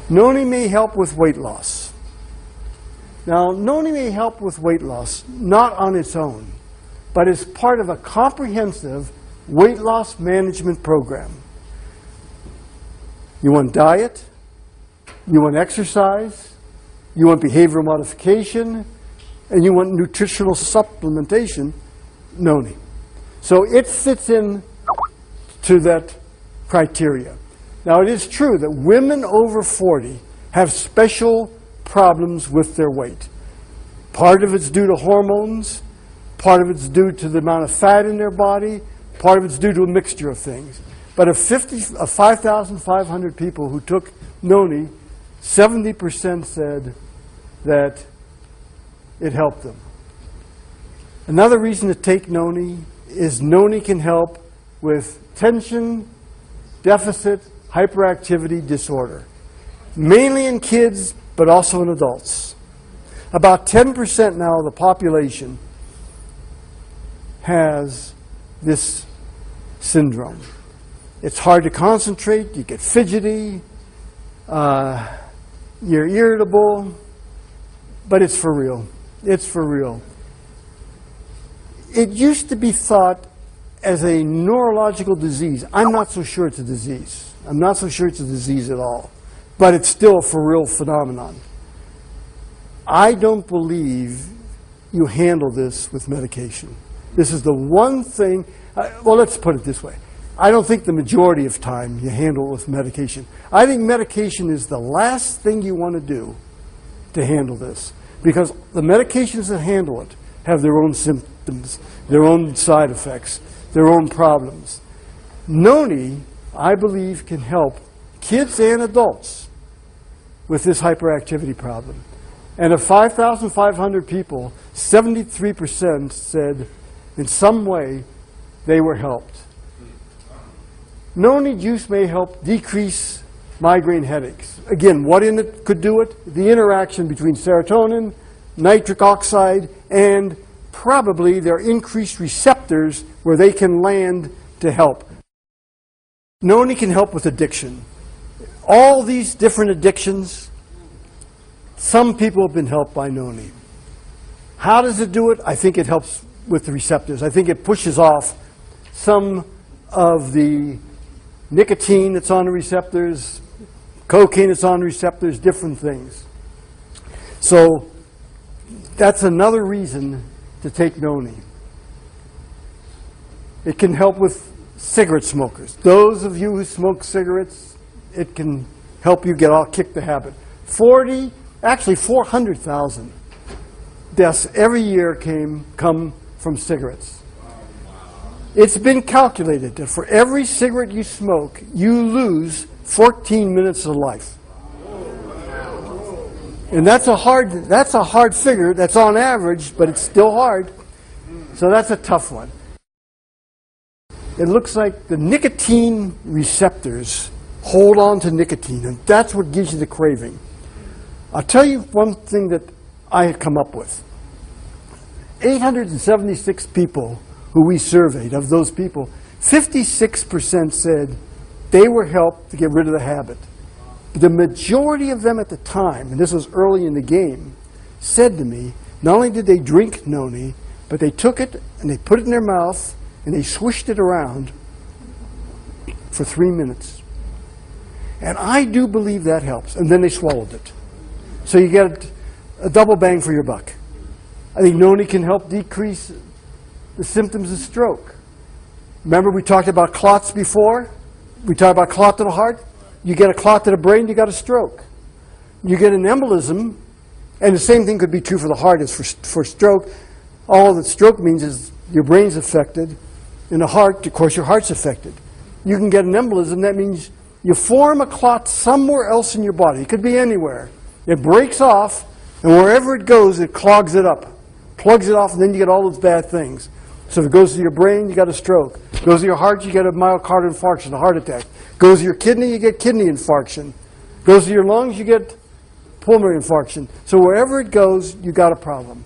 Noni may help with weight loss. Now, noni may help with weight loss, not on its own, but as part of a comprehensive weight loss management program. You want diet, you want exercise, you want behavioral modification, and you want nutritional supplementation, noni. So it fits in to that criteria. Now, it is true that women over 40 have special problems with their weight. Part of it's due to hormones, part of it's due to the amount of fat in their body, part of it's due to a mixture of things. But of 5,500 people who took noni, 70% said that it helped them. Another reason to take noni is noni can help with tension, deficit, hyperactivity disorder, mainly in kids, but also in adults. About 10% now of the population has this syndrome. It's hard to concentrate, you get fidgety, you're irritable, but it's for real. It's for real. It used to be thought as a neurological disease. I'm not so sure it's a disease. I'm not so sure it's a disease at all, but it's still a for real phenomenon. I don't believe you handle this with medication. This is the one thing, well, let's put it this way. I don't think the majority of time you handle it with medication. I think medication is the last thing you want to do to handle this, because the medications that handle it have their own symptoms, their own side effects, their own problems. Noni, I believe, can help kids and adults with this hyperactivity problem. And of 5,500 people, 73% said in some way they were helped. Noni juice may help decrease migraine headaches. Again, what in it could do it? The interaction between serotonin, nitric oxide, and probably their increased receptors where they can land to help. Noni can help with addiction. All these different addictions, some people have been helped by noni. How does it do it? I think it helps with the receptors. I think it pushes off some of the nicotine that's on the receptors, cocaine that's on the receptors, different things. So that's another reason to take noni. It can help with cigarette smokers. Those of you who smoke cigarettes, it can help you kick the habit. 400,000 deaths every year come from cigarettes. It's been calculated that for every cigarette you smoke, you lose 14 minutes of life. And that's a hard figure. That's on average, but it's still hard. So that's a tough one. It looks like the nicotine receptors hold on to nicotine, and that's what gives you the craving. I'll tell you one thing that I had come up with. 876 people who we surveyed, of those people, 56% said they were helped to get rid of the habit. But the majority of them at the time, and this was early in the game, said to me, not only did they drink noni, but they took it and they put it in their mouth and they swished it around for 3 minutes. And I do believe that helps. And then they swallowed it. So you get a double bang for your buck. I think noni can help decrease the symptoms of stroke. Remember we talked about clots before? We talked about clot to the heart. You get a clot to the brain, you got a stroke. You get an embolism, and the same thing could be true for the heart as for stroke. All that stroke means is your brain's affected, and the heart, of course, your heart's affected. You can get an embolism. That means you form a clot somewhere else in your body. It could be anywhere. It breaks off, and wherever it goes, it clogs it up. Plugs it off, and then you get all those bad things. So if it goes to your brain, you got a stroke. It goes to your heart, you get a myocardial infarction, a heart attack. Goes to your kidney, you get kidney infarction. Goes to your lungs, you get pulmonary infarction. So wherever it goes, you got a problem.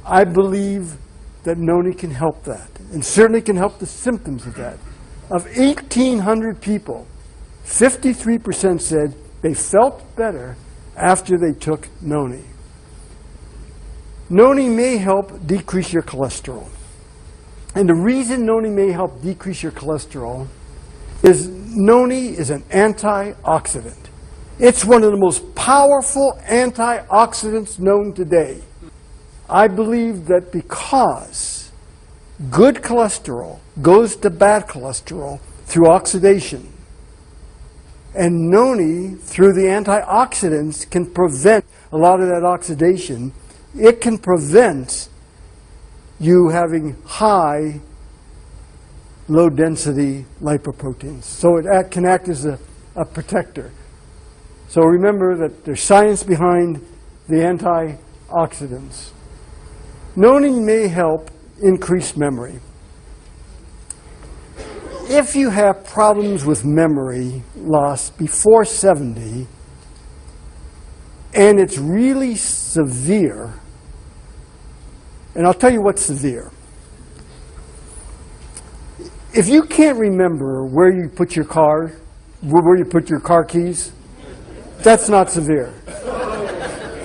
I believe that noni can help that, and certainly can help the symptoms of that. Of 1,800 people, 53% said they felt better after they took noni. Noni may help decrease your cholesterol. And the reason noni may help decrease your cholesterol is noni is an antioxidant. It's one of the most powerful antioxidants known today. I believe that because good cholesterol goes to bad cholesterol through oxidation, and noni, through the antioxidants, can prevent a lot of that oxidation. It can prevent you having high, low-density lipoproteins. So it can act as a protector. So remember that there's science behind the antioxidants. Noni may help increase memory. If you have problems with memory loss before 70, and it's really severe, and I'll tell you what's severe. If you can't remember where you put your car keys, that's not severe.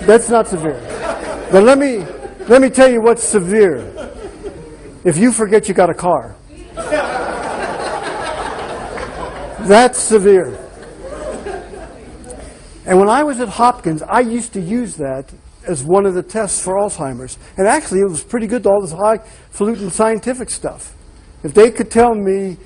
That's not severe. But let me tell you what's severe. If you forget you got a car, that's severe. And when I was at Hopkins, I used to use that as one of the tests for Alzheimer's. And actually, it was pretty good to all this highfalutin scientific stuff. If they could tell me,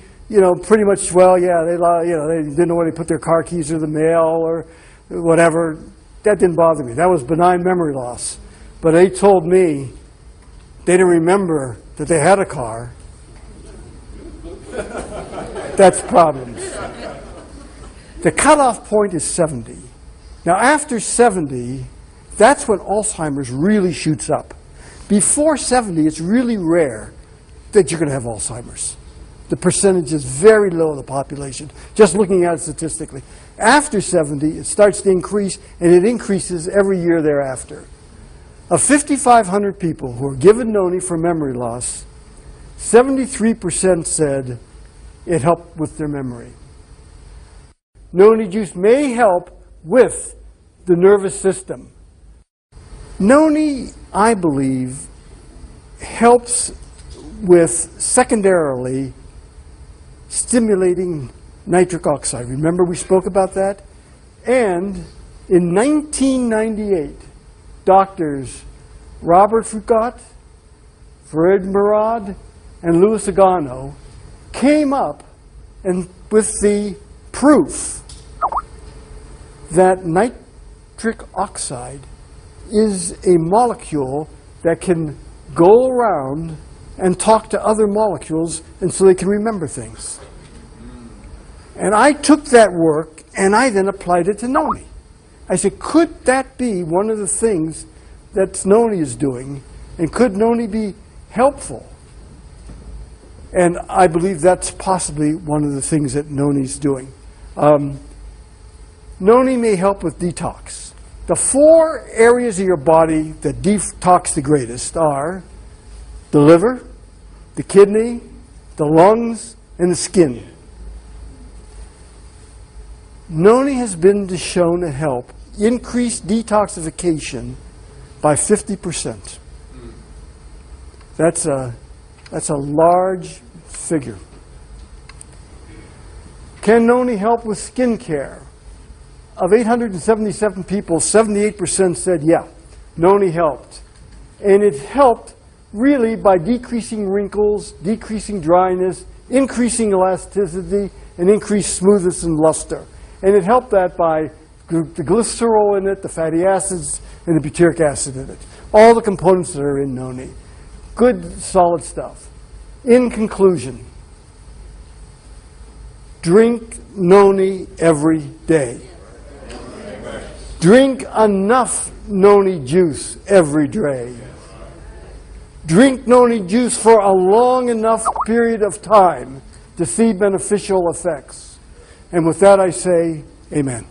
pretty much, well, yeah, they didn't know where they put their car keys or the mail or whatever, that didn't bother me. That was benign memory loss. But they told me they didn't remember that they had a car. That's problems. The cutoff point is 70. Now, after 70, that's when Alzheimer's really shoots up. Before 70, it's really rare that you're going to have Alzheimer's. The percentage is very low in the population, just looking at it statistically. After 70, it starts to increase, and it increases every year thereafter. Of 5,500 people who were given noni for memory loss, 73% said it helped with their memory. Noni juice may help with the nervous system. Noni, I believe, helps with secondarily stimulating nitric oxide. Remember we spoke about that? And in 1998, doctors Robert Foucault, Fred Murad, and Louis Agano came up with the proof that nitric oxide is a molecule that can go around and talk to other molecules, and so they can remember things. And I took that work and I then applied it to noni. I said, could that be one of the things that noni is doing, and could noni be helpful? And I believe that's possibly one of the things that noni is doing. Noni may help with detox. The 4 areas of your body that detox the greatest are the liver, the kidney, the lungs, and the skin. Noni has been shown to help increase detoxification by 50%. That's a large figure. Can noni help with skin care? Of 877 people, 78% said, yeah, noni helped. And it helped really by decreasing wrinkles, decreasing dryness, increasing elasticity, and increased smoothness and luster. And it helped that by the glycerol in it, the fatty acids, and the butyric acid in it. All the components that are in noni. Good, solid stuff. In conclusion, drink noni every day. Drink enough noni juice every day. Drink noni juice for a long enough period of time to see beneficial effects. And with that I say, amen.